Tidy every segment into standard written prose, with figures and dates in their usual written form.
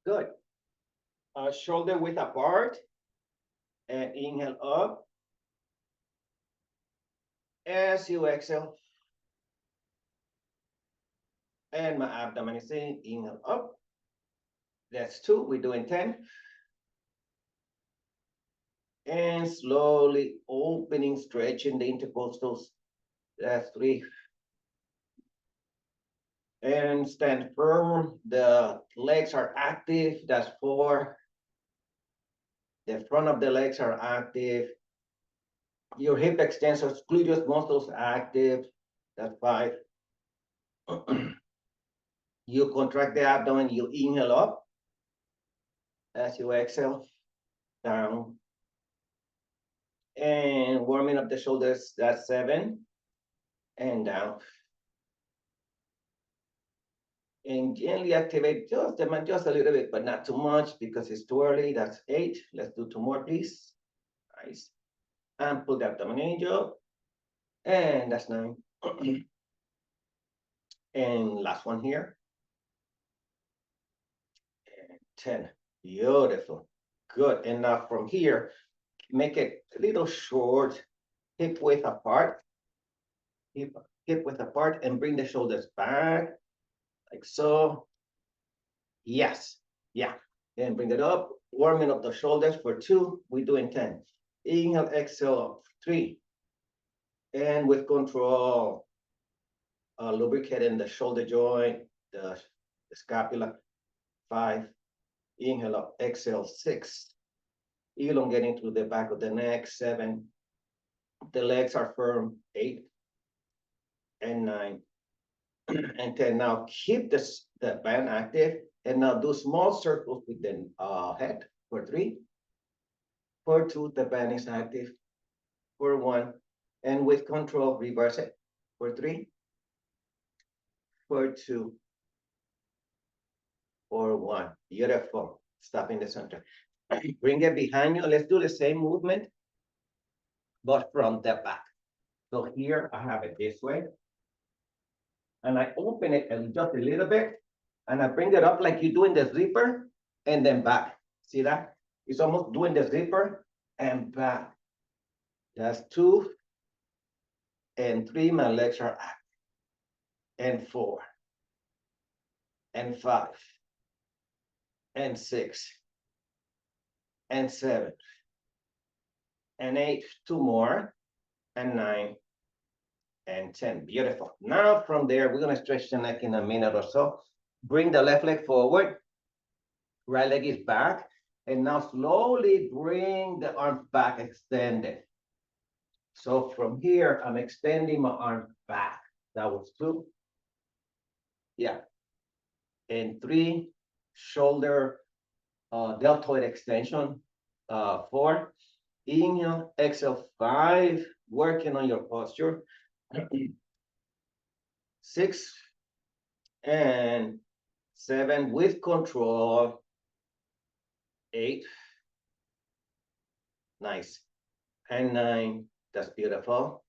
Good. Shoulder width apart. And inhale up. As you exhale. And my abdomen is in. Inhale up. That's 2. We're doing 10. And slowly opening, stretching the intercostals. That's 3. And stand firm. The legs are active. That's 4. The front of the legs are active. Your hip extensors, gluteus muscles active. That's 5. You contract the abdomen. You inhale up. As you exhale, down. And warming up the shoulders. That's 7. And down. And gently activate just a little bit, but not too much because it's too early. That's 8. Let's do 2 more, please. Nice. And pull the abdomen angel. And that's 9. And last one here. And 10. Beautiful. Good. And now from here, make it a little short, hip width apart. Hip width apart, and bring the shoulders back. Like so. Yes. Yeah. And bring it up. Warming up the shoulders for 2. We're doing 10. Inhale, exhale up. 3. And with control, lubricating the shoulder joint, the scapula. 5. Inhale up, exhale. 6. Elongating through the back of the neck. 7. The legs are firm. 8. And 9. And 10. Now keep the band active. And now do small circles with the head for 3. For 2, the band is active. For 1. And with control, reverse it. For 3. For 2. For 1. Beautiful. Stop in the center. Bring it behind you. Let's do the same movement, but from the back. So here I have it this way. And I open it just a little bit. And I bring it up like you do in the zipper. And then back. See that? It's almost doing the zipper and back. That's 2. And 3. My legs are active. And 4. And 5. And 6. And 7. And 8. 2 more. And 9. And 10. Beautiful. Now from there, we're going to stretch the neck in a minute or so. Bring the left leg forward. Right leg is back. And now slowly bring the arms back extended. So from here, I'm extending my arms back. That was 2. Yeah. And 3. Shoulder deltoid extension. 4. Inhale, exhale. 5. Working on your posture. 6. And 7 with control. 8. Nice. And 9. That's beautiful.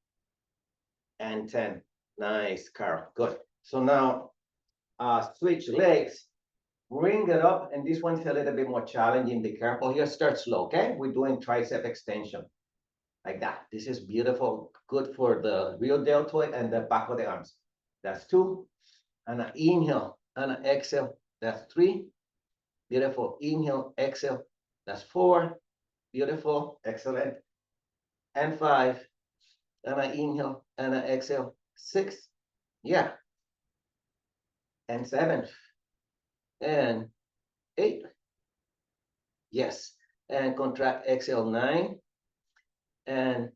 And 10. Nice, Carl. Good. So now switch legs. Bring it up. And this one's a little bit more challenging. Be careful here. Start slow, okay? We're doing tricep extension. Like that. This is beautiful. Good for the real deltoid and the back of the arms. That's 2. And I inhale and I exhale. That's 3. Beautiful. Inhale, exhale. That's 4. Beautiful. Excellent. And 5. And I inhale and I exhale. 6. Yeah. And 7. And 8. Yes. And contract, exhale. 9. And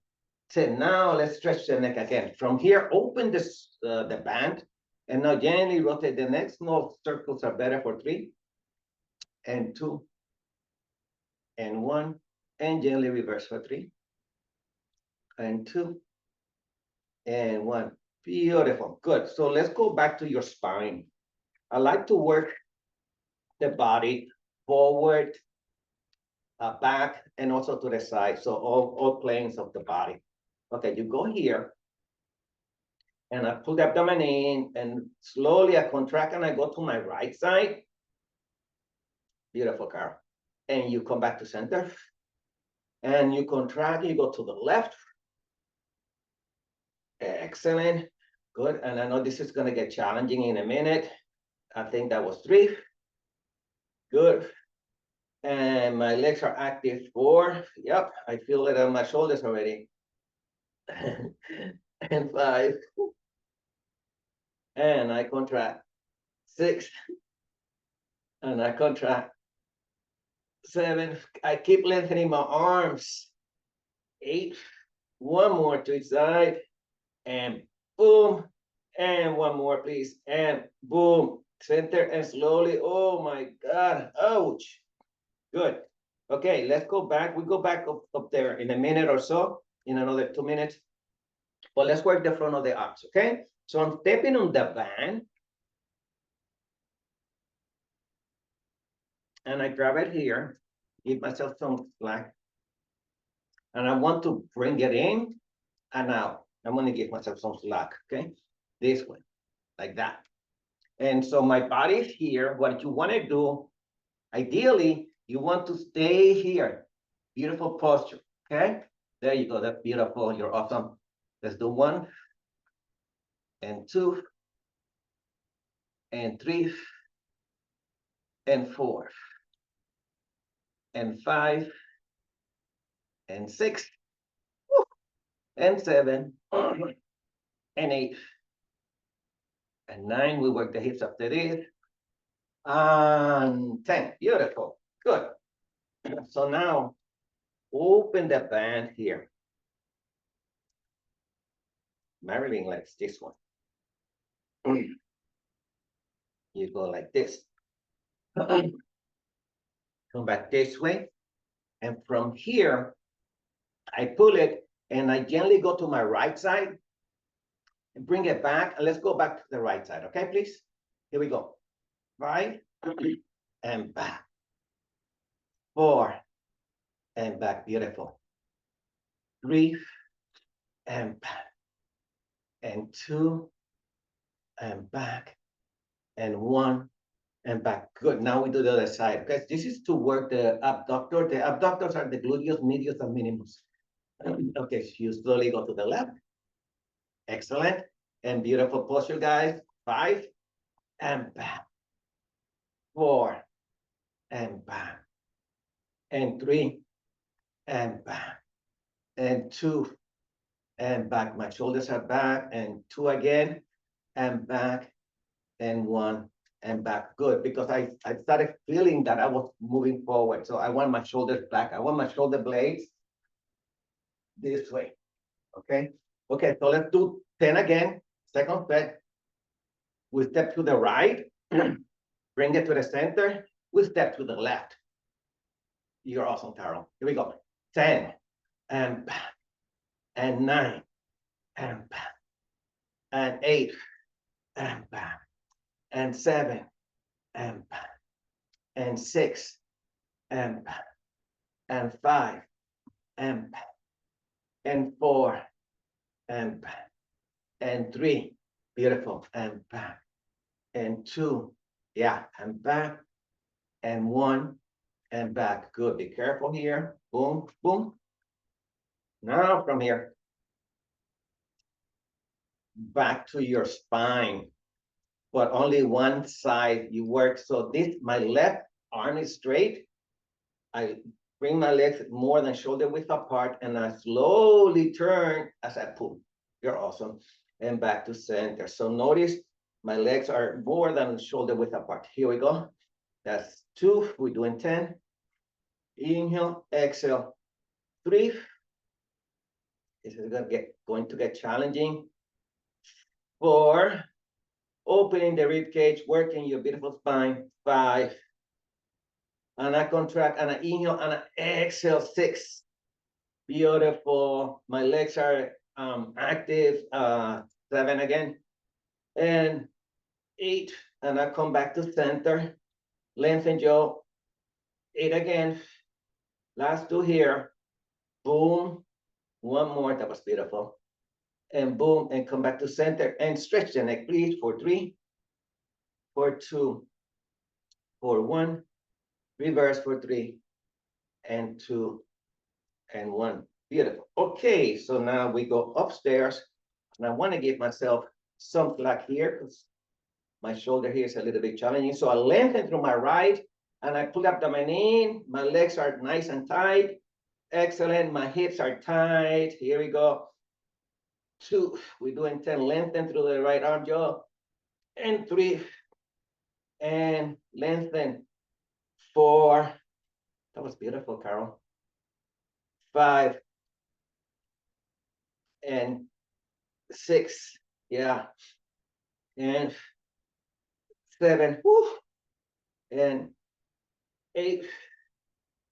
10. Now let's stretch the neck again. From here, open this the band. And now gently rotate the neck. Small circles are better for 3. And 2. And 1. And gently reverse for 3. And 2. And 1. Beautiful. Good. So let's go back to your spine. I like to work the body forward, back, and also to the side. So all planes of the body. Okay, you go here. And I pull the abdomen in, and slowly I contract and I go to my right side. Beautiful, Carl. And you come back to center. And you contract, you go to the left. Excellent. Good. And I know this is going to get challenging in a minute. I think that was 3. Good. And my legs are active 4. Yep, I feel it on my shoulders already. And 5. And I contract 6. And I contract 7. I keep lengthening my arms. 8. One more to each side. And boom. And one more, please. And boom. Center and slowly. Oh my God. Ouch. Good. Okay, let's go back. We go back up there in a minute or so, in another 2 minutes. But let's work the front of the arms, okay? So I'm stepping on the band. And I grab it here, give myself some slack. And I want to bring it in and out. I'm going to give myself some slack, okay? This way, like that. And so my body is here. What you want to do, ideally, you want to stay here. Beautiful posture, okay? There you go. That's beautiful. You're awesome. Let's do 1 and 2 and 3 and 4 and 5 and 6 and 7 and 8 and 9. We work the hips after this. And 10. Beautiful. Good. So now open the band here. Marilyn likes this one. You go like this. Come back this way. And from here, I pull it and I gently go to my right side and bring it back. And let's go back to the right side. Okay, please? Here we go. 5 and back. 4 and back. Beautiful. 3 and back. And 2 and back. And 1 and back. Good. Now we do the other side. Okay, this is to work the abductor. The abductors are the gluteus medius and minimus. Okay, so you slowly go to the left. Excellent. And beautiful posture, guys. 5 and back. 4 and back. And 3 and back. And 2 and back. My shoulders are back. And 2 again. And back. And 1 and back. Good, because I started feeling that I was moving forward. So I want my shoulders back. I want my shoulder blades this way. Okay. Okay, so let's do 10 again. Second set. We step to the right. Bring it to the center. We step to the left. You're awesome, Carol. Here we go. 10 and back. And 9 and back. And 8 and back. And 7 and back. And 6 and back. And 5 and back. And 4 and back. And 3. Beautiful. And back. And 2. Yeah. And back. And 1 and back. Good. Be careful here. Boom, boom. Now from here, back to your spine, but only one side you work. So this, my left arm is straight. I bring my legs more than shoulder width apart, and I slowly turn as I pull. You're awesome. And back to center. So notice my legs are more than shoulder width apart. Here we go. That's 2. We're doing 10. Inhale, exhale. 3. This is going to get challenging. 4. Opening the rib cage, working your beautiful spine. 5. And I contract and I inhale and I exhale. 6. Beautiful. My legs are active. 7 again. And 8. And I come back to center. Lengthen jaw. 8 again. Last 2 here. Boom. 1 more. That was beautiful. And boom. And come back to center. And stretch the neck, please. For 3. For 2. For 1. reverse for 3 and 2 and 1. Beautiful. Okay, so now we go upstairs, and I want to give myself some slack here because my shoulder here is a little bit challenging. So I lengthen through my right, and I pull up to my knee. My legs are nice and tight. Excellent. My hips are tight. Here we go. 2. We're doing 10. Lengthen through the right arm jaw. And 3. And lengthen. 4. That was beautiful, Carol. 5. And 6. Yeah. And 7. Whew. And 8.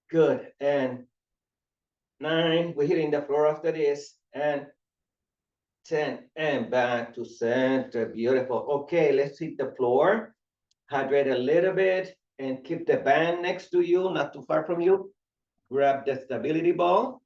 Good. And 9. We're hitting the floor after this. And 10. And back to center. Beautiful. Okay, let's hit the floor. Hydrate a little bit and keep the band next to you, not too far from you. Grab the stability ball.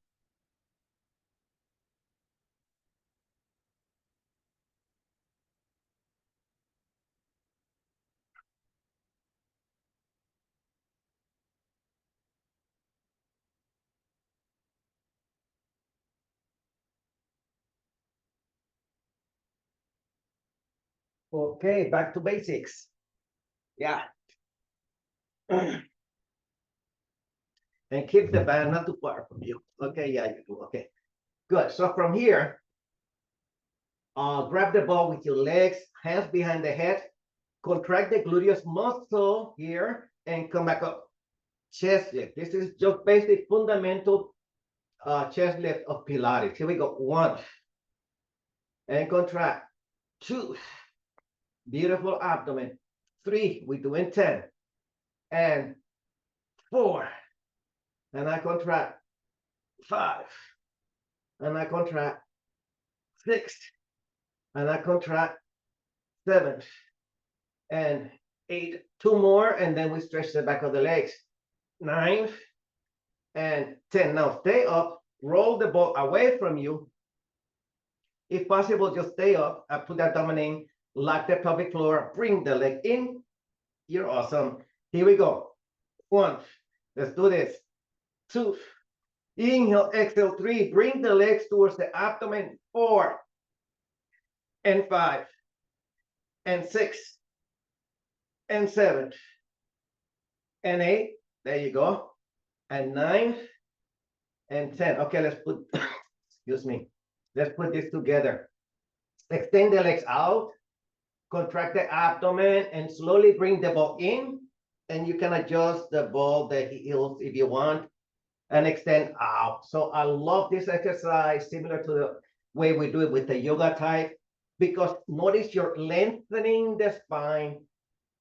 Okay, back to basics. Yeah. And keep the band not too far from you. Okay, yeah, you do. Okay, good. So from here, grab the ball with your legs, hands behind the head, contract the gluteus muscle here, and come back up. Chest lift. This is just basic fundamental chest lift of Pilates. Here we go. 1. And contract. 2. Beautiful abdomen. 3. We're doing 10. And 4. And I contract. 5. And I contract. 6. And I contract. 7. And 8. 2 more. And then we stretch the back of the legs. 9. And 10. Now stay up. Roll the ball away from you. If possible, just stay up. I put that abdomen, lock the pelvic floor, bring the leg in. You're awesome. Here we go. 1. Let's do this. 2. Inhale, exhale. 3. Bring the legs towards the abdomen. 4. And 5. And 6. And 7. And 8. There you go. And 9. And 10. Okay, let's put, excuse me. Let's put this together. Extend the legs out. Contract the abdomen and slowly bring the ball in. And you can adjust the ball, the heels if you want, and extend out. So I love this exercise, similar to the way we do it with the yoga type, because notice you're lengthening the spine,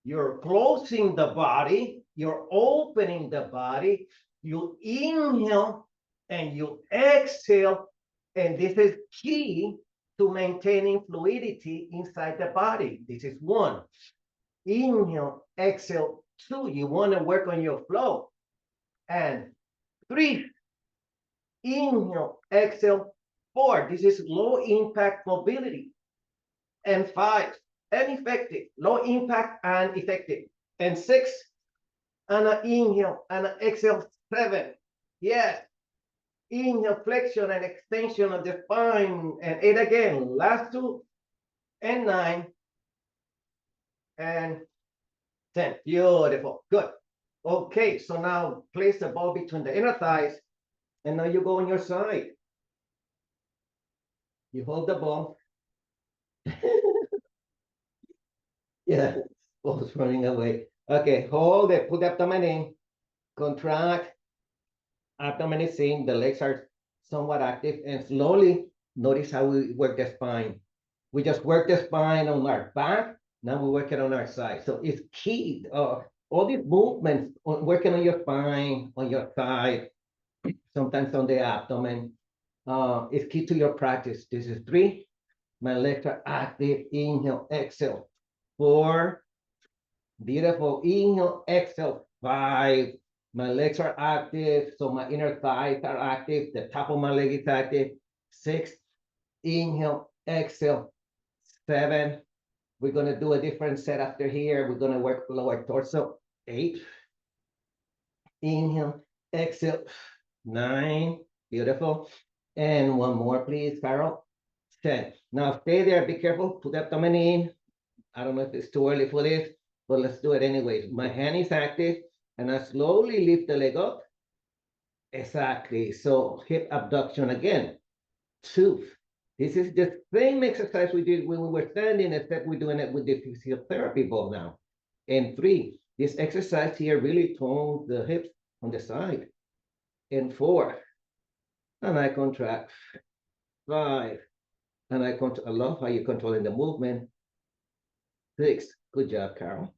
you're closing the body, you're opening the body, you inhale and you exhale, and this is key to maintaining fluidity inside the body. This is 1. Inhale, exhale. 2, you want to work on your flow. And 3, inhale, exhale. 4, this is low impact mobility. And 5, and effective, low impact and effective. And 6, and an inhale and an exhale. 7, yes. Inhale, flexion and extension of the spine. And 8 again, last 2. And 9. And 10. Beautiful. Good. Okay, so now place the ball between the inner thighs, and now you go on your side. You hold the ball. Yeah, ball's running away. Okay, hold it. Put the abdomen in. Contract. Abdomen is in. The legs are somewhat active, and slowly notice how we work the spine. We just work the spine on our back. Now we work it on our side. So it's key. All these movements, working on your spine, on your side, sometimes on the abdomen, is key to your practice. This is 3. My legs are active. Inhale, exhale. 4. Beautiful. Inhale, exhale. 5. My legs are active, so my inner thighs are active. The top of my leg is active. 6. Inhale, exhale. 7. We're going to do a different set after here. We're going to work lower torso. 8. Inhale, exhale, 9, beautiful. And one more, please, Carol. 10. Now stay there, be careful, put the abdomen in. I don't know if it's too early for this, but let's do it anyway. My hand is active, and I slowly lift the leg up. Exactly, so hip abduction again. 2. This is the same exercise we did when we were standing, except we're doing it with the physiotherapy ball now. And 3, this exercise here really tones the hips on the side. And 4, and I contract. 5, and I love how you're controlling the movement. 6, good job, Carol.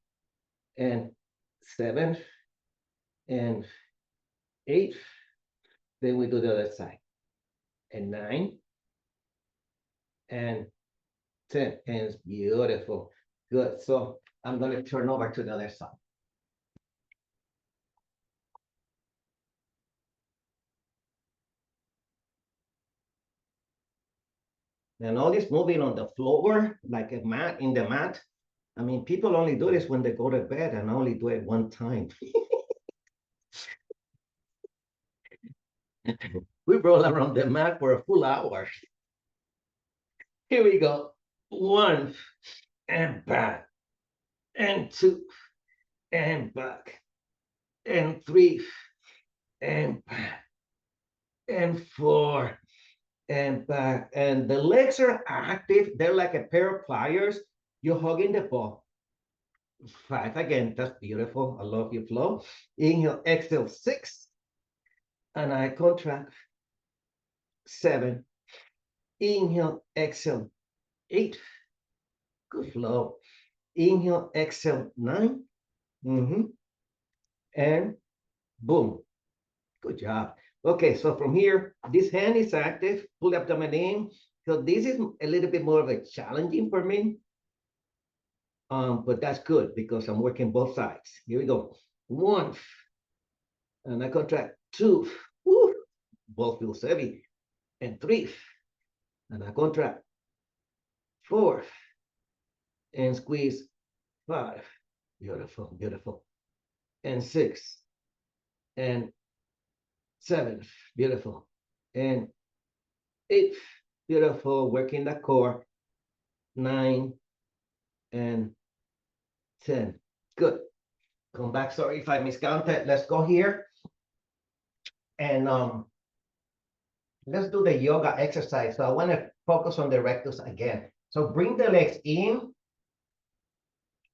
And 7, and 8, then we do the other side. And 9, and 10, and it's beautiful. Good, so I'm gonna turn over to the other side. And all this moving on the floor, like a mat, in the mat. I mean, people only do this when they go to bed, and I only do it one time. We roll around the mat for a full hour. Here we go. 1, and back, and 2, and back, and 3, and back, and 4, and back. And the legs are active. They're like a pair of pliers. You're hugging the ball. 5 again. That's beautiful. I love your flow. Inhale, exhale, 6. And I contract. 7. Inhale, exhale, 8. Good flow. Inhale, exhale, 9. And boom. Good job. Okay, so from here, this hand is active. Pull the abdomen in. So this is a little bit more of a challenging for me. But that's good because I'm working both sides. Here we go. 1, and I contract. 2, woo, both feels heavy. And 3, and I contract. 4, and squeeze. 5, beautiful, beautiful. And 6, and 7, beautiful. And 8, beautiful, working the core. 9, and 10. Good. Come back. Sorry if I miscounted. Let's go here. And let's do the yoga exercise. So I want to focus on the rectus again. So bring the legs in.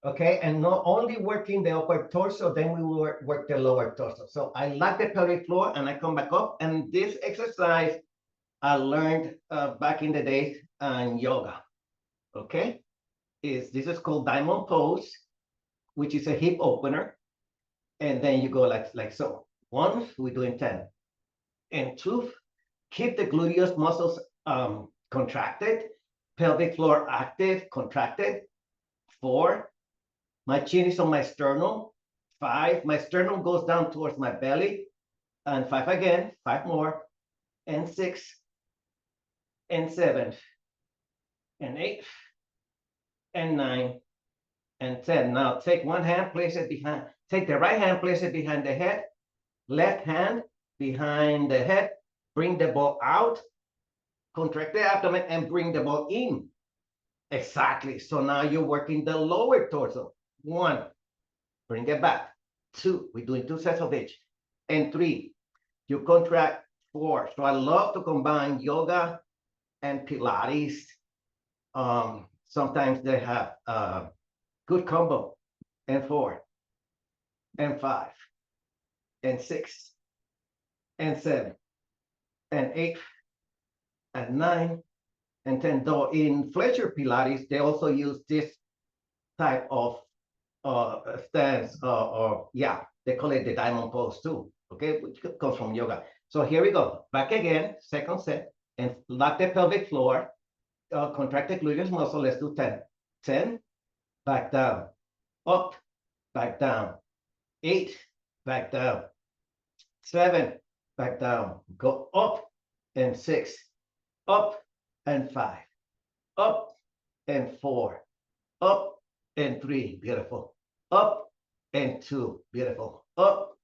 Okay, and not only working the upper torso, then we will work the lower torso. So I like the pelvic floor, and I come back up. And this exercise I learned back in the days in yoga. Okay, this is called diamond pose, which is a hip opener. And then you go like so. 1, we're doing 10. And 2, keep the gluteus muscles contracted, pelvic floor active, contracted. 4, my chin is on my sternum. 5, my sternum goes down towards my belly. And 5 again, 5 more. And 6, and 7, and 8, and 9, and 10. Now take one hand, place it behind. Take the right hand, place it behind the head. Left hand behind the head. Bring the ball out. Contract the abdomen and bring the ball in. Exactly. So now you're working the lower torso. 1, bring it back. 2, we're doing 2 sets of each. And 3, you contract. 4. So I love to combine yoga and Pilates. Sometimes they have good combo. And 4, and 5, and 6, and 7, and 8, and 9, and 10. Though in Fletcher Pilates, they also use this type of stance, or yeah, they call it the diamond pose too, okay, which comes from yoga. So here we go, back again, second set, and lock the pelvic floor, contract the gluteus muscle. Let's do 10. 10, back down, up, back down. 8, back down. 7, back down. Go up, and 6, up, and 5, up, and 4, up, and 3, beautiful. Up, and 2, beautiful. Up,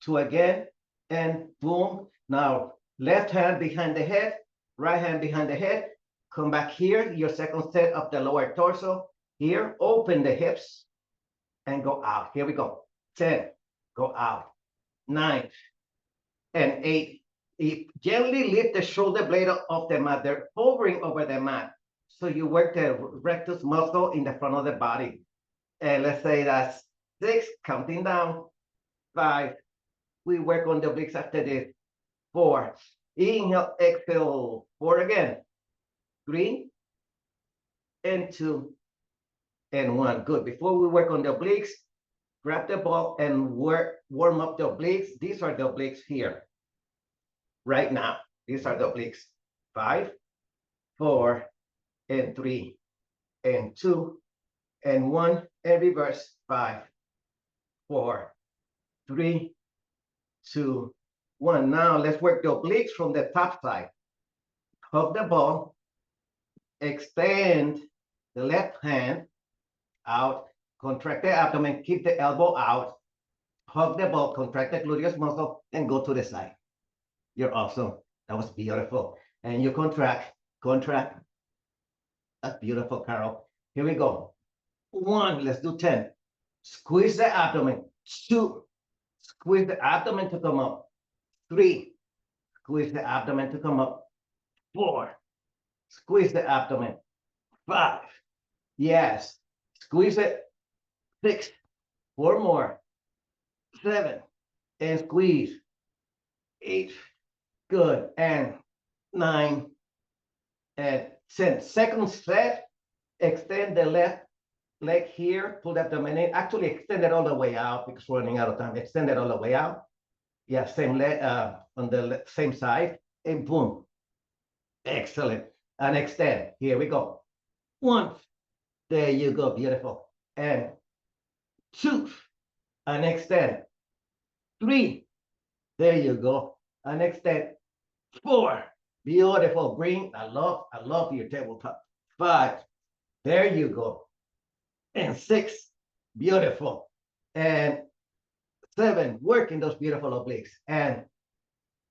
two again, and boom. Now, left hand behind the head, right hand behind the head. Come back here, your second set of the lower torso. Here, open the hips and go out. Here we go. 10, go out. 9 and 8. Gently lift the shoulder blade off the mat. They're hovering over the mat. So you work the rectus muscle in the front of the body. And let's say that's 6, counting down. 5. We work on the obliques after this. 4. Inhale, exhale. 4 again. 3 and 2 and 1. Good. Before we work on the obliques, grab the ball and warm up the obliques. These are the obliques here. Right now, these are the obliques. 5, 4, and 3, and 2, and 1, and reverse. 5, 4, 3, 2, 1. Now let's work the obliques from the top side. Hug the ball, extend the left hand out, contract the abdomen, keep the elbow out, hug the ball, contract the gluteus muscle, and go to the side. You're awesome. That was beautiful. And you contract. That's beautiful, Carol. Here we go. 1, let's do 10. Squeeze the abdomen. 2, squeeze the abdomen to come up. 3, squeeze the abdomen to come up. 4, squeeze the abdomen. 5, yes, squeeze it. 6, 4 more. 7, and squeeze. 8, good, and 9, and 10. Second set, extend the left leg here, pull the abdomen in. Actually, extend it all the way out because we're running out of time. Extend it all the way out. Yeah, same leg on the same side, and boom. Excellent. And extend. Here we go. 1, there you go, beautiful. And 2, and extend. 3, there you go, and extend. 4, beautiful. Bring, I love your tabletop. 5, there you go. And 6, beautiful. And 7, working those beautiful obliques. And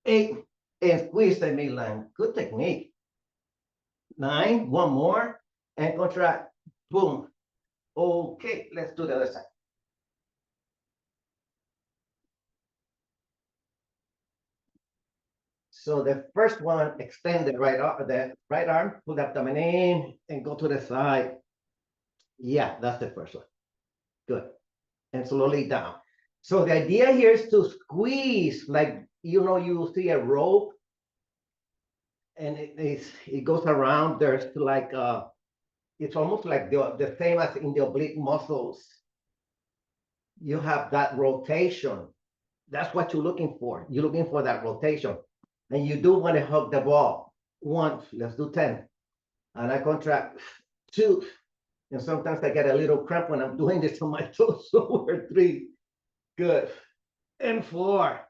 8, and squeeze the midline. Good technique. 9, 1 more, and contract. Boom. Okay, let's do the other side. So the first one, extend the right arm, pull the abdomen in, and go to the side. Yeah, that's the first one. Good. And slowly down. So the idea here is to squeeze, like, you see a rope, and it goes around. There's like, it's almost like the same as in the oblique muscles. You have that rotation. That's what you're looking for. You're looking for that rotation. And you do want to hug the ball. 1, let's do 10. And I contract. 2, and sometimes I get a little cramp when I'm doing this on my toes. So we're 3, good. And 4,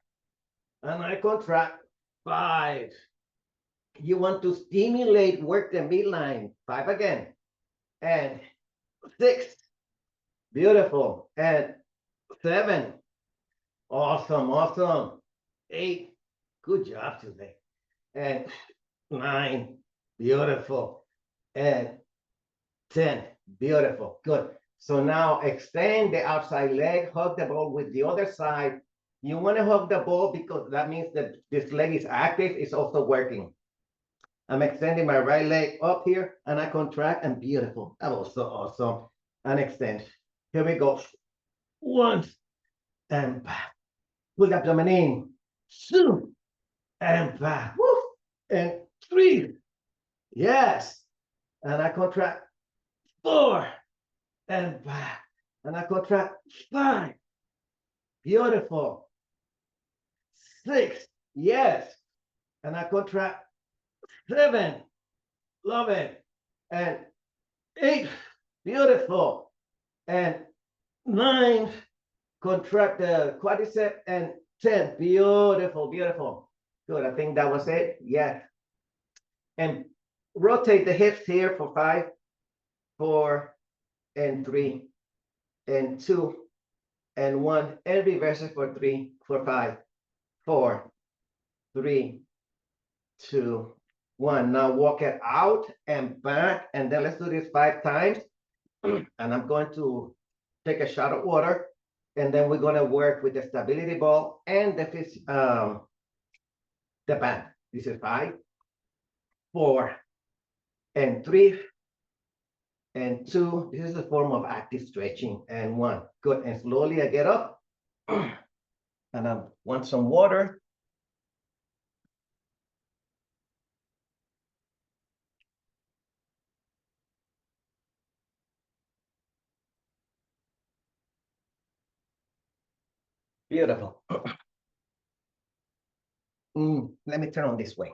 and I contract. 5. You want to stimulate, work the midline. 5 again. And 6, beautiful. And 7, awesome. 8, good job today. And 9, beautiful. And 10, beautiful. Good. So now extend the outside leg, hug the ball with the other side. You want to hug the ball because that means that this leg is active, it's also working. I'm extending my right leg up here, and I contract, and beautiful. That was so awesome. And extend. Here we go. 1, and back. Pull the abdomen in. 2, and back. Woo. And 3, yes. And I contract. 4, and back. And I contract. 5, beautiful. 6, yes. And I contract. 7, love it. And 8, beautiful. And 9, contract the quadricep. And 10, beautiful. Good, I think that was it. Yeah. And rotate the hips here for 5, 4, and 3, and 2, and 1, and reverse it for 3, for 5, 4, 3, 2, 1. Now walk it out and back, and then let's do this 5 times. And I'm going to take a shot of water, and then we're going to work with the stability ball and the band. This is 5, 4, and 3, and 2. This is a form of active stretching, and 1. Good. And slowly I get up, and I want some water. Beautiful. Let me turn on this way.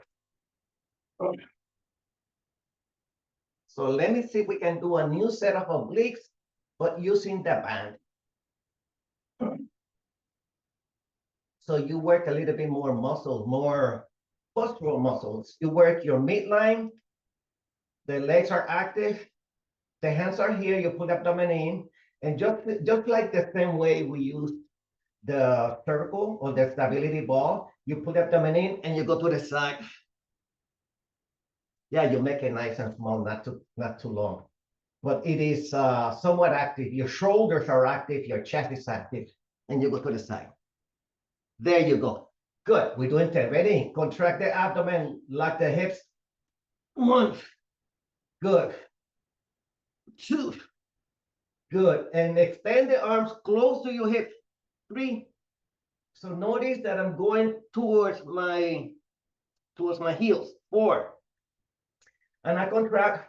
So let me see if we can do a new set of obliques, but using the band. So you work a little bit more muscle, more postural muscles. You work your midline, the legs are active, the hands are here, you put abdomen in, and just like the same way we use the circle or the stability ball, you put abdomen in and you go to the side. Yeah, you make it nice and small, not too long. But it is somewhat active. Your shoulders are active, your chest is active, and you go to the side. There you go. Good. We're doing 10. Ready? Contract the abdomen, lock the hips. 1. Good. 2. Good. And extend the arms close to your hips. 3. So notice that I'm going towards my heels. 4. And I contract.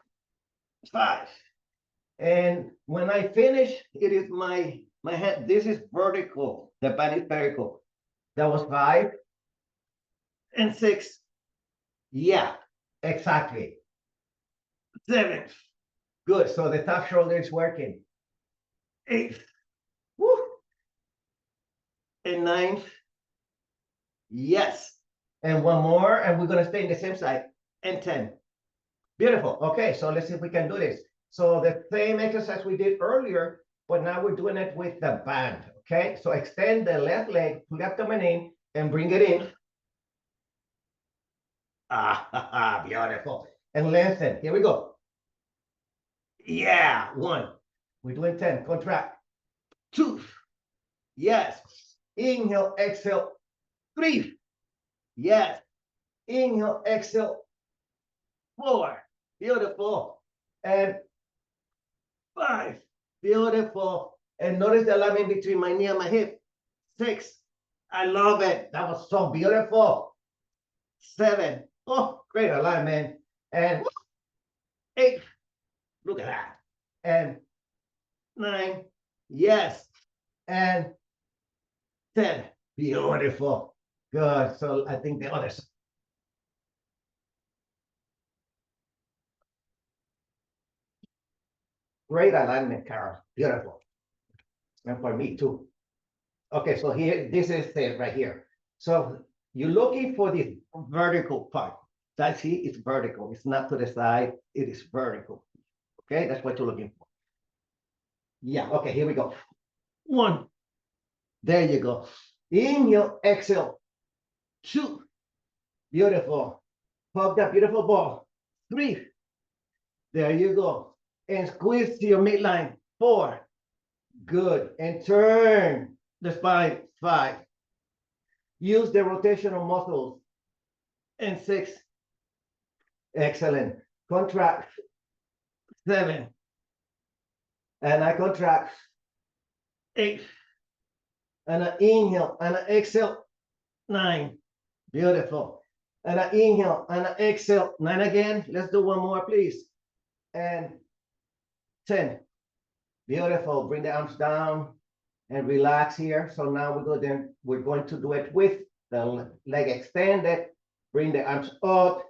5. And when I finish, it is my hand. This is vertical. The band is vertical. That was 5 and 6. Yeah, exactly. 7. Good. So the top shoulder is working. 8. Woo. And 9. Yes. And 1 more, and we're gonna stay in the same side. And 10. Beautiful. Okay, so let's see if we can do this. So the same exercise we did earlier, but now we're doing it with the band. Okay, so extend the left leg, put abdomen in, and bring it in. Beautiful. And lengthen. Here we go. Yeah, 1. We're doing 10. Contract. 2. Yes. Inhale, exhale. 3. Yes. Inhale, exhale. 4. Beautiful. And 5. Beautiful. And notice the alignment between my knee and my hip. 6. I love it. That was so beautiful. 7. Oh, great alignment. And 8. Look at that. And 9. Yes. And 10. Beautiful. Good. So I think the others. Great alignment, Carol. Beautiful. And for me too. Okay, so here, this is it right here. So you're looking for this vertical part. That's see, it's vertical. It's not to the side. It is vertical. Okay, that's what you're looking for. Yeah, okay, here we go. 1. There you go. Inhale, exhale. 2. Beautiful. Pop that beautiful ball. 3. There you go. And squeeze to your midline. 4. Good. And turn the spine. 5. Use the rotational muscles. And 6. Excellent. Contract. 7. And I contract. 8. And I inhale and I exhale. 9. Beautiful. And I inhale and I exhale. 9 again. Let's do 1 more, please. And 10. Beautiful. Bring the arms down and relax here. So now we're going to do it with the leg extended. Bring the arms up.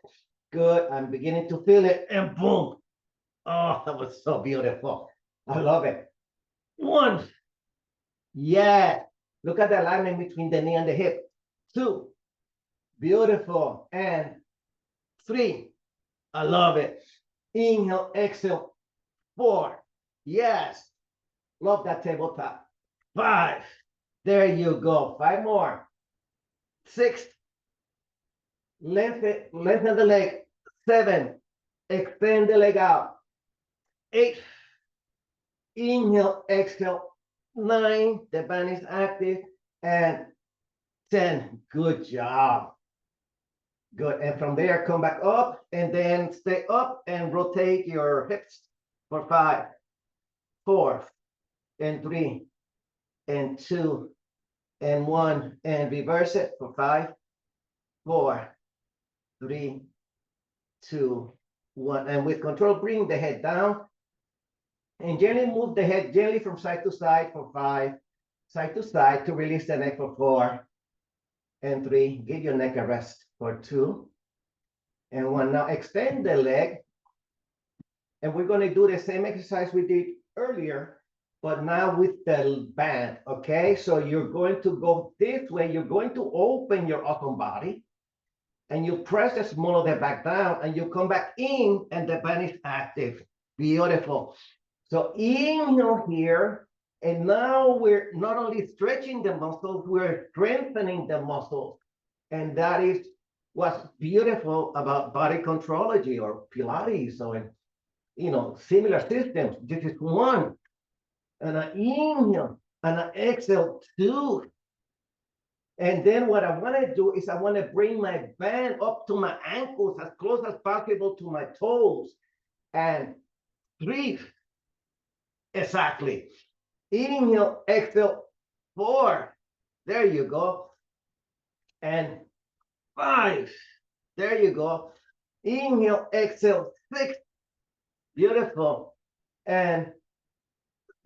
Good. I'm beginning to feel it. And boom. Oh, that was so beautiful. I love it. 1. Yeah. Look at the alignment between the knee and the hip. 2. Beautiful. And 3. I love it. Inhale, exhale. 4. Yes. Love that tabletop. 5. There you go. 5 more. 6. Lengthen the leg. 7. Extend the leg out. 8. Inhale, exhale. 9. The band is active. And 10. Good job. Good. And from there, come back up and then stay up and rotate your hips for 5, 4, and 3, and 2, and 1. And reverse it for 5, 4, 3, 2, 1. And with control, bring the head down and gently move the head gently from side to side for 5, side to side to release the neck for 4, and 3. Give your neck a rest for 2, and 1. Now extend the leg, and we're going to do the same exercise we did earlier, but now with the band. Okay, so you're going to go this way. You're going to open your upper body, and you press the small of the back down, and you come back in, and the band is active. Beautiful. So inhale here, and now we're not only stretching the muscles, we're strengthening the muscles, and that is what's beautiful about body contrology or Pilates or similar systems. This is 1, and I inhale, and I exhale 2. And then what I want to do is I want to bring my band up to my ankles as close as possible to my toes. And 3, exactly. Inhale, exhale, 4. There you go. And 5. There you go. Inhale, exhale, 6. Beautiful. And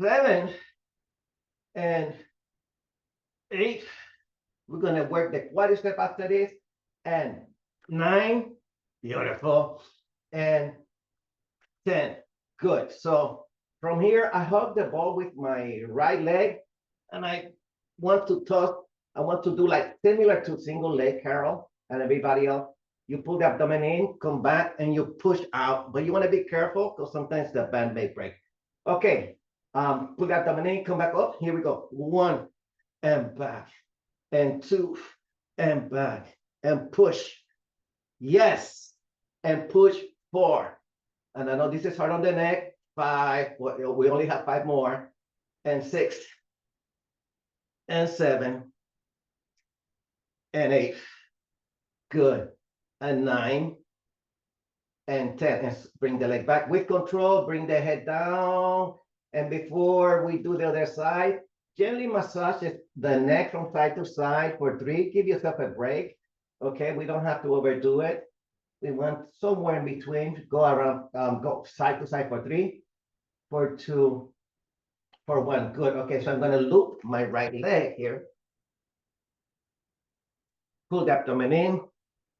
7. And 8. We're going to work the quadricep after this. And 9. Beautiful. And 10. Good. So from here, I hug the ball with my right leg, and I want to toss. I want to do like similar to single leg, Carol, and everybody else. You pull the abdomen in, come back, and you push out. But you want to be careful because sometimes the band may break. Okay. Pull the abdomen in, come back up. Here we go. 1, and back, and 2, and back, and push. Yes. And push 4. And I know this is hard on the neck. 5. We only have 5 more. And 6. And 7. And 8. Good. And 9. And 10. And bring the leg back with control. Bring the head down. And before we do the other side, gently massage the neck from side to side for 3. Give yourself a break. Okay, we don't have to overdo it. We want somewhere in between. Go around, go side to side for 3, for 2, for 1. Good. Okay, so I'm going to loop my right leg here. Pull the abdomen in,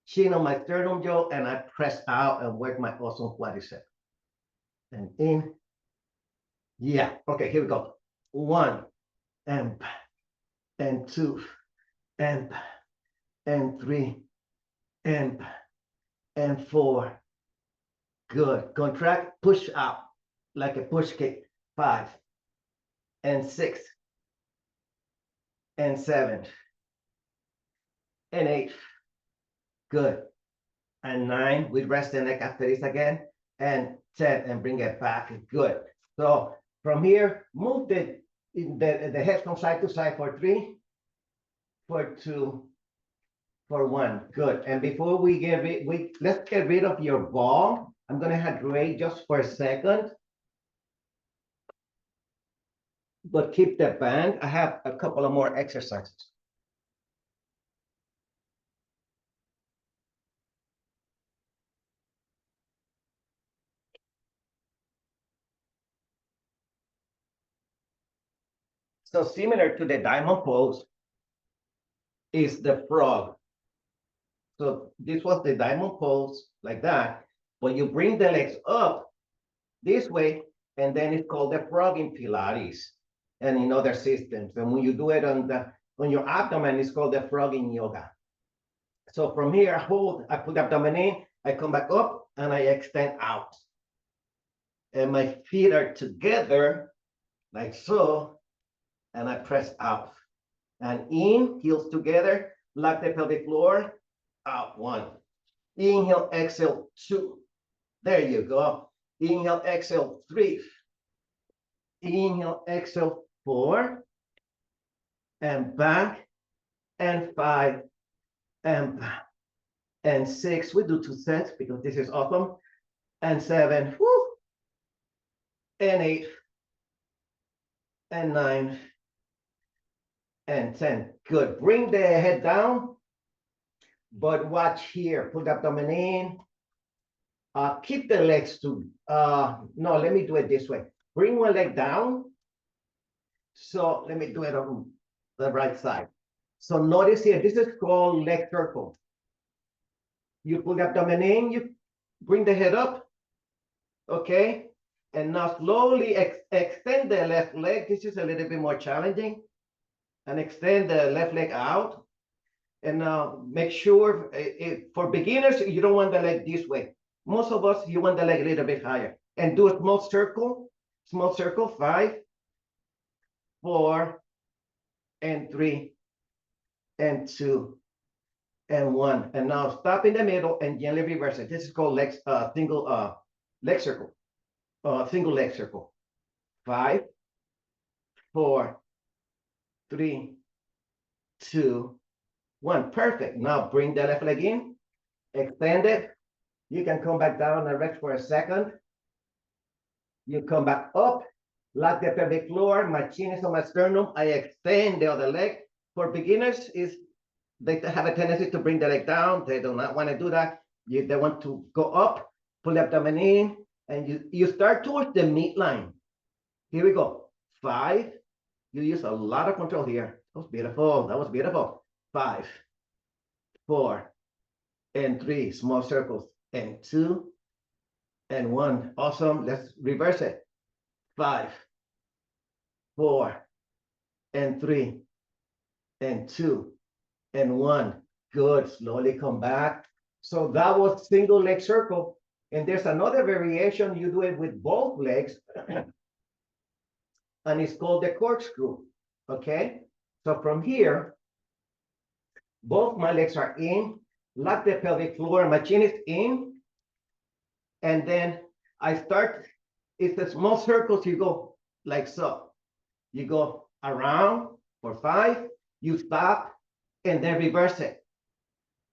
chin on my sternum jaw, and I press out and work my awesome quadricep. And in. Yeah. Okay, here we go. 1, and back, and 2, and back, and 3, and back, and 4. Good. Contract, push out like a push kick. 5, and 6, and 7, and 8. Good. And 9. We rest the neck after this again. And 10, and bring it back. Good. So from here, move the head from side to side for 3, for 2, for 1. Good. And before we let's get rid of your ball. I'm going to hydrate just for a second. But keep the band. I have a couple of more exercises. So similar to the diamond pose is the frog. So this was the diamond pose like that. But you bring the legs up this way, and then it's called the frog in Pilates and in other systems. And when you do it on your abdomen, it's called the frog in yoga. So from here, I put the abdomen in, I come back up, and I extend out. And my feet are together, like so. and I press out. And in, heels together, lock the pelvic floor, out, 1. Inhale, exhale, 2. There you go. Inhale, exhale, 3. Inhale, exhale, 4. And back, and 5, and back, and 6. We do 2 sets because this is awesome. And 7, whoo, and 8, and 9, and 10. Good. Bring the head down, but watch here. Put the abdomen in. Keep the legs to, no, let me do it this way. Bring one leg down. So let me do it on the right side. So notice here, this is called leg circle. You put the abdomen in, you bring the head up, okay? And now slowly extend the left leg. This is a little bit more challenging. And extend the left leg out. And now make sure, for beginners, you don't want the leg this way. Most of us, you want the leg a little bit higher. And do a small circle, 5, 4, and 3, and 2, and 1. And now stop in the middle and gently reverse it. This is called single leg circle, single leg circle. 5, 4, 3, 2, 1. Perfect. Now bring the left leg in, extend it. You can come back down and rest for a second. You come back up, lock the pelvic floor, my chin is on my sternum. I extend the other leg. For beginners, they have a tendency to bring the leg down. They do not want to do that. They want to go up, pull the abdomen in, and you start towards the midline. Here we go. 5. You use a lot of control here. That was beautiful. That was beautiful. 5, 4, and 3. Small circles. And 2, and 1. Awesome. Let's reverse it. 5, 4, and 3, and 2, and 1. Good. Slowly come back. So that was single leg circle. And there's another variation. You do it with both legs. And it's called the corkscrew. Okay. So from here, both my legs are in. Lock the pelvic floor. My chin is in. And then I start. It's the small circles. You go like so. You go around for 5. You stop and then reverse it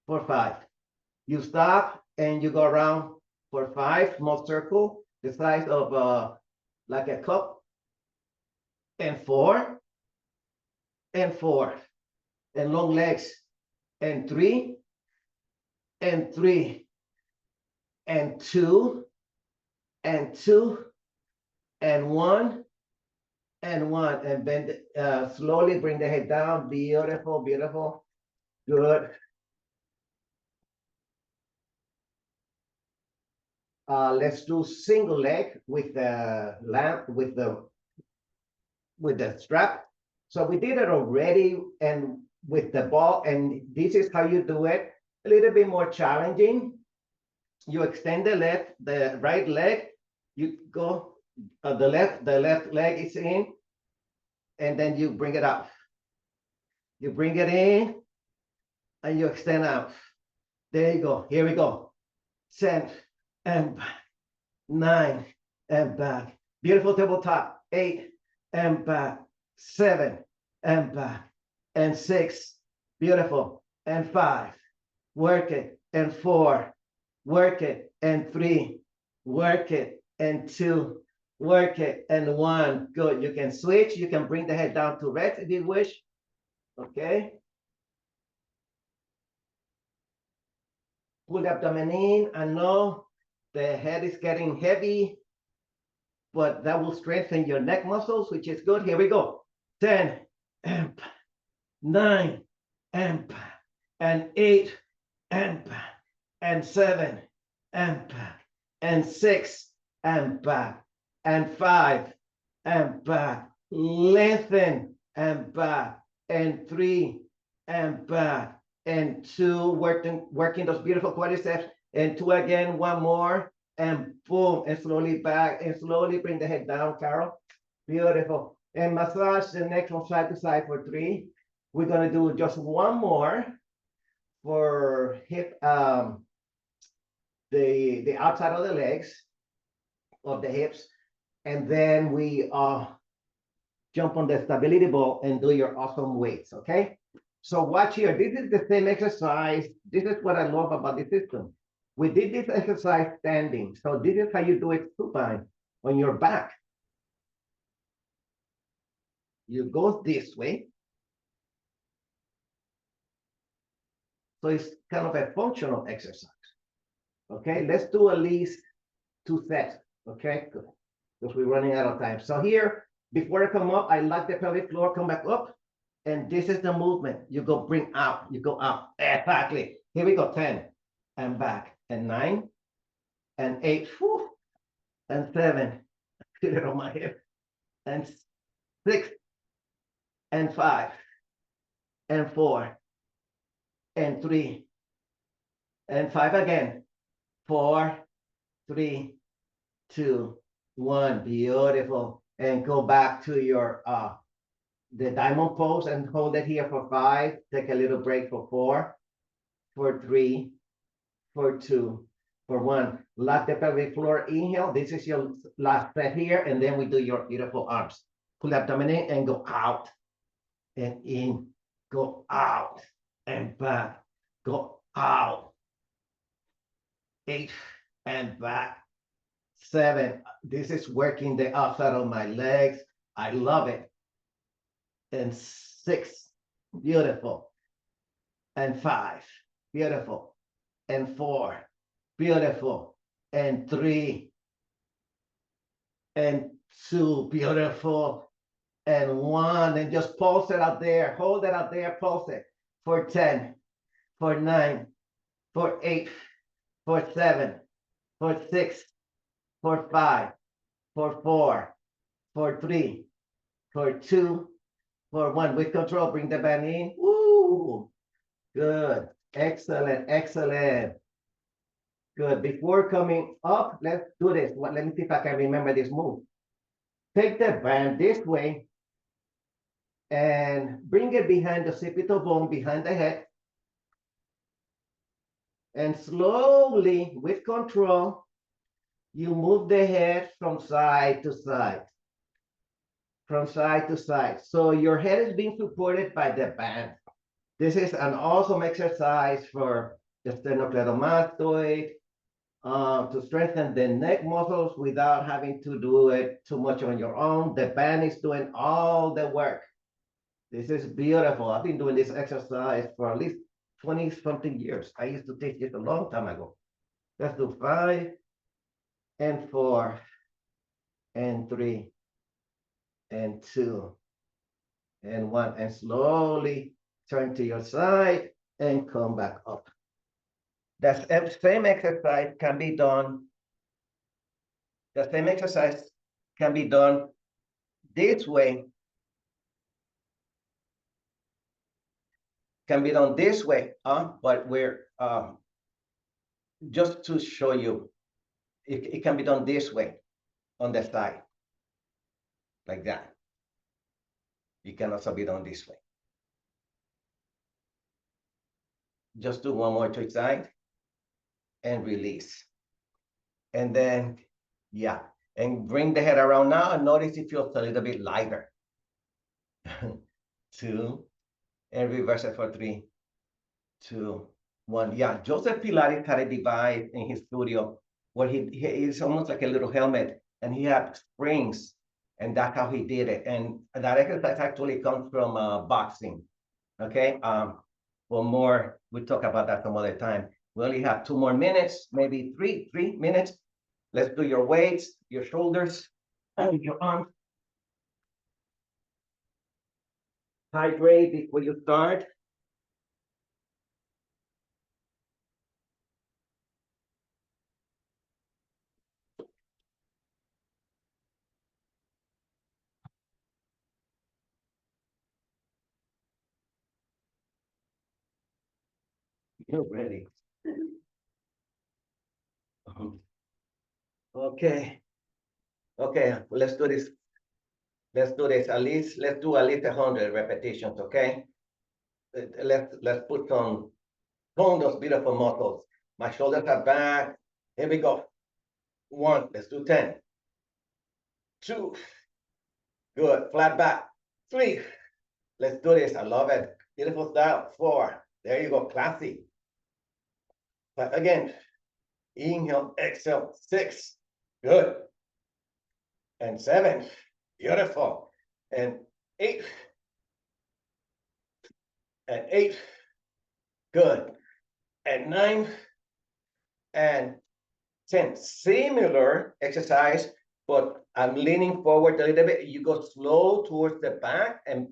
for 5. You stop and you go around for 5. Small circle, the size of like a cup. And 4. And 4. And long legs. And 3. And 3. And 2. And 2. And 1. And 1. And bend, slowly bring the head down. Beautiful, beautiful. Good. Let's do single leg with the lamp, with the strap. So we did it already, and with the ball, and this is how you do it. A little bit more challenging. You extend the right leg. You go, the left leg is in, and then you bring it out. You bring it in, and you extend out. There you go. Here we go. 10 and back. 9 and back. Beautiful tabletop. 8 and back. 7 and back. And 6. Beautiful. And 5. Work it. And 4. Work it. And 3. Work it. And 2. Work it. And 1. Good. You can switch. You can bring the head down to rest if you wish. Okay. Pull the abdomen in. I know the head is getting heavy, but that will strengthen your neck muscles, which is good. Here we go. 10 and 9 and 8 and 7 and 6 and 5 and back. Lengthen and back. And 3 and back. And 2, working those beautiful quadriceps. And 2 again, 1 more. And boom, and slowly back, and slowly bring the head down, Carol. Beautiful. And massage the neck from side to side for 3. We're gonna do just one more for hip, the outside of the legs, of the hips, and then we jump on the stability ball and do your awesome weights, okay? So watch here, this is the same exercise. This is what I love about the system. We did this exercise standing. So this is how you do it supine on your back. You go this way. So it's kind of a functional exercise. Okay, let's do at least 2 sets. Okay, good. Because we're running out of time. So here, before I come up, I lock the pelvic floor, come back up. And this is the movement. You go bring out, you go out. Exactly. Here we go, 10 and back, and 9 and 8, whew, and 7. Feel it on my hip. And 6 and 5 and 4 and 3 and 5 again. 4, 3, 2, 1. Beautiful. And go back to your the diamond pose and hold it here for 5. Take a little break for 4, for 3, for 2, for 1. Lock the pelvic floor. Inhale. This is your last set here, and then we do your beautiful arms. Pull abdomen in and go out and in. Go out and back. Go out. 8 and back. 7. This is working the outside of my legs. I love it. And 6. Beautiful. And 5. Beautiful. And 4. Beautiful. And 3. And 2. Beautiful. And 1. And just pulse it out there. Hold it out there. Pulse it. For 10. For 9. For 8. For 7. For 6. For 5. For 4. For 3. For 2. For 1. With control. Bring the band in. Woo! Good. Excellent. Excellent. Good. Before coming up, let's do this. Let me see if I can remember this move. Take the band this way and bring it behind the occipital bone, behind the head. And slowly, with control, you move the head from side to side. From side to side. So your head is being supported by the band. This is an awesome exercise for the sternocleidomastoid, to strengthen the neck muscles without having to do it too much on your own. The band is doing all the work. This is beautiful. I've been doing this exercise for at least 20-something years. I used to teach it a long time ago. Let's do 5 and 4 and 3 and 2 and 1. And slowly turn to your side and come back up. That same exercise can be done. The same exercise can be done this way. Can be done this way, but we're just to show you, it can be done this way on the side, like that. It can also be done this way. Just do one more to each side and release. And then, yeah, and bring the head around now and notice it feels a little bit lighter. 2, and reverse it for 3, 2, 1. Yeah, Joseph Pilates had a device in his studio where it's almost like a little helmet, and he had springs, and that's how he did it. And that exercise actually comes from boxing. Okay. For more, we'll talk about that some other time. We only have 2 more minutes, maybe three minutes. Let's do your weights, your shoulders, and your arms. Hydrate before you start. You're ready. Okay. Okay, well, let's do this Let's do this let's do at least 100 repetitions, okay? Let's put some, tone those beautiful muscles. My shoulders are back. Here we go. 1, let's do 10. 2, good, flat back. 3, let's do this, I love it. Beautiful style. 4, there you go, classy. 5 again. Inhale, exhale. 6, good. And 7, beautiful. And 8, and 8, good. And 9, and 10. Similar exercise, but I'm leaning forward a little bit. You go slow towards the back and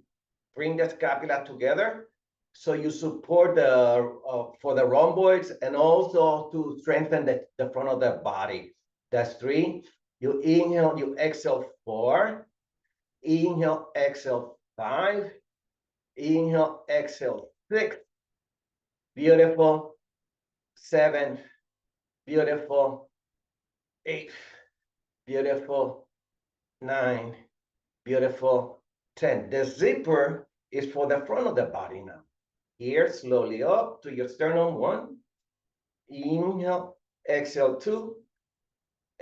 bring the scapula together. So you support the for the rhomboids and also to strengthen the front of the body. That's 3. You inhale, you exhale. 4. Inhale, exhale. 5. Inhale, exhale. 6. Beautiful. 7. Beautiful. 8. Beautiful. 9. Beautiful. 10. The zipper is for the front of the body now. Here, slowly up to your sternum. 1. Inhale, exhale. 2.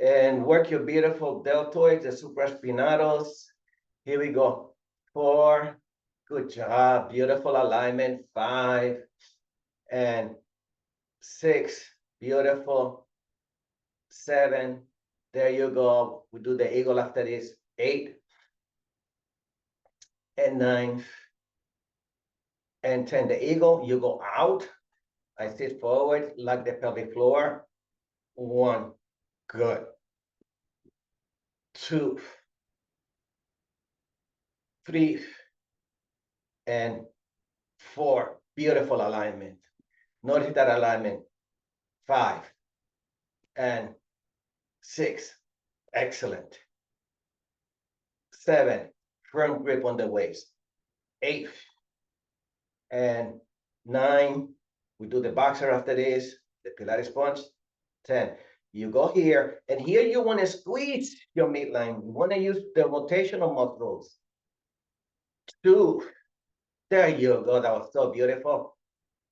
And work your beautiful deltoids, the supraspinatus. Here we go. 4. Good job. Beautiful alignment. 5. And 6. Beautiful. 7. There you go. We do the eagle after this. 8. And 9. And 10. The eagle, you go out. I sit forward, like the pelvic floor. 1. Good. 2. 3. And 4. Beautiful alignment. Notice that alignment. 5. And 6. Excellent. 7. Firm grip on the waist. 8. And 9. We do the boxer after this, the Pilates punch. 10. You go here, and here you want to squeeze your midline. You want to use the rotational muscles. 2. There you go. That was so beautiful.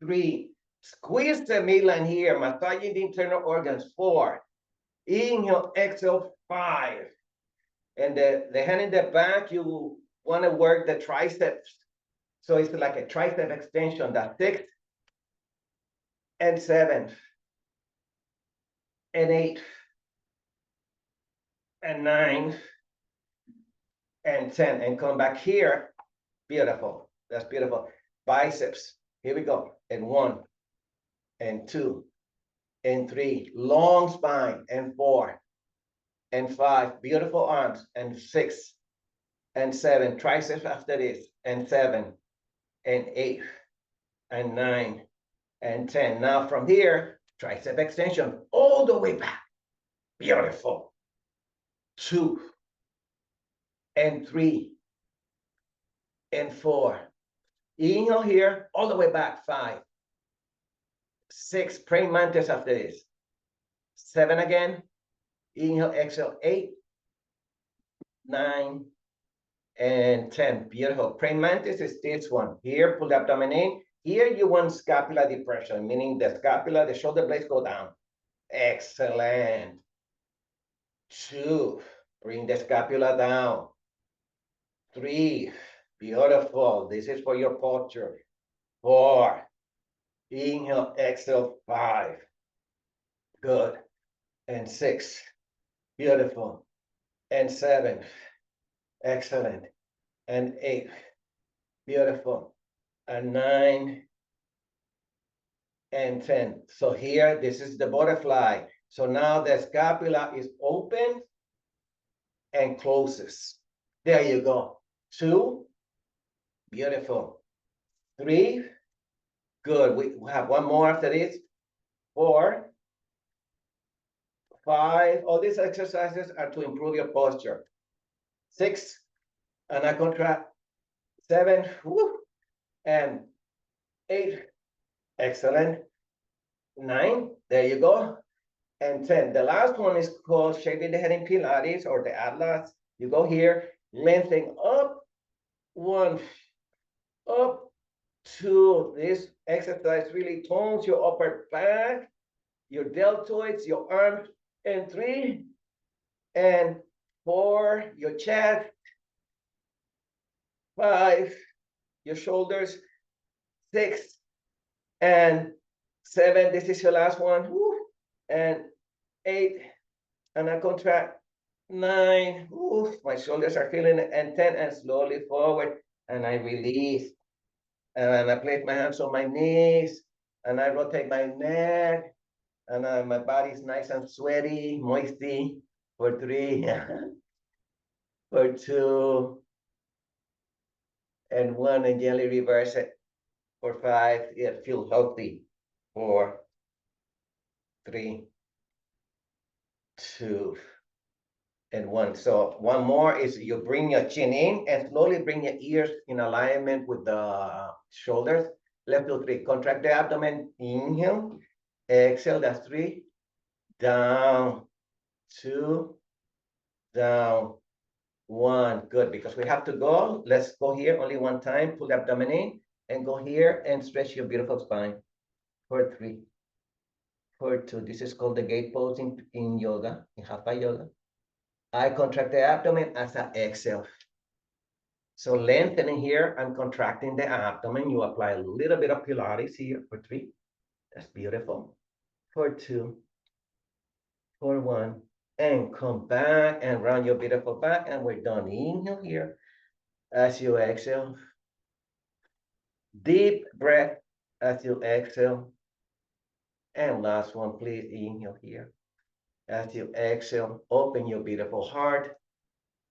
3. Squeeze the midline here, massaging the internal organs. 4. Inhale, exhale. 5. And the hand in the back, you want to work the triceps. So it's like a tricep extension. That's 6. And 7. And 8. And 9. And 10. And come back here. Beautiful. That's beautiful. Biceps. Here we go. And 1. And 2. And 3. Long spine. And 4. And 5. Beautiful arms. And 6. And 7. Triceps after this. And 7. And 8. And 9. And 10. Now from here, tricep extension all the way back. Beautiful. 2. And 3. And 4. Inhale here, all the way back. 5. 6. Praying mantis after this. 7 again. Inhale, exhale. 8. 9. And 10. Beautiful. Praying mantis is this one. Here, pull the abdomen in. Here you want scapular depression, meaning the scapula, the shoulder blades go down. Excellent. 2. Bring the scapula down. 3. Beautiful. This is for your posture. 4. Inhale, exhale. 5. Good. And 6. Beautiful. And 7. Excellent. And 8. Beautiful. And 9. And 10. So here, this is the butterfly. So now the scapula is open and closes. There you go. 2. Beautiful. 3. Good. We have one more after this. 4. 5. All these exercises are to improve your posture. 6. And I contract. 7. Woo, and 8. Excellent. 9. There you go. And 10. The last one is called shaping the head in Pilates or the Atlas. You go here Lengthen up, 1, up, 2. This exercise really tones your upper back, your deltoids, your arms, and 3, and 4, your chest, 5, your shoulders, 6, and 7. This is your last one. Woo. And 8, and I contract. 9, oof, my shoulders are feeling it, and 10, and slowly forward, and I release, and I place my hands on my knees, and I rotate my neck, and my body's nice and sweaty, moisty, for 3, for 2, and 1, and gently reverse it, for 5, it feels healthy, 4, 3, 2, and 1. So 1 more is you bring your chin in and slowly bring your ears in alignment with the shoulders. Left to 3. Contract the abdomen. Inhale. Exhale. That's 3. Down. 2. Down. 1. Good. Because we have to go. Let's go here only 1 time. Pull the abdomen in and go here and stretch your beautiful spine. For 3. For 2. This is called the gate pose in yoga, in hatha yoga. I contract the abdomen as I exhale. So lengthening here, I'm contracting the abdomen. You apply a little bit of Pilates here for 3. That's beautiful. For 2, for 1, and come back and round your beautiful back, and we're done. Inhale here as you exhale. Deep breath as you exhale. And last one, please. Inhale here. As you exhale, open your beautiful heart.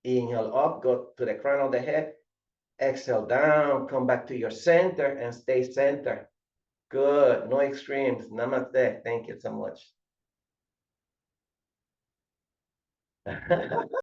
Inhale up, go to the crown of the head. Exhale down, come back to your center and stay centered. Good, no extremes. Namaste. Thank you so much.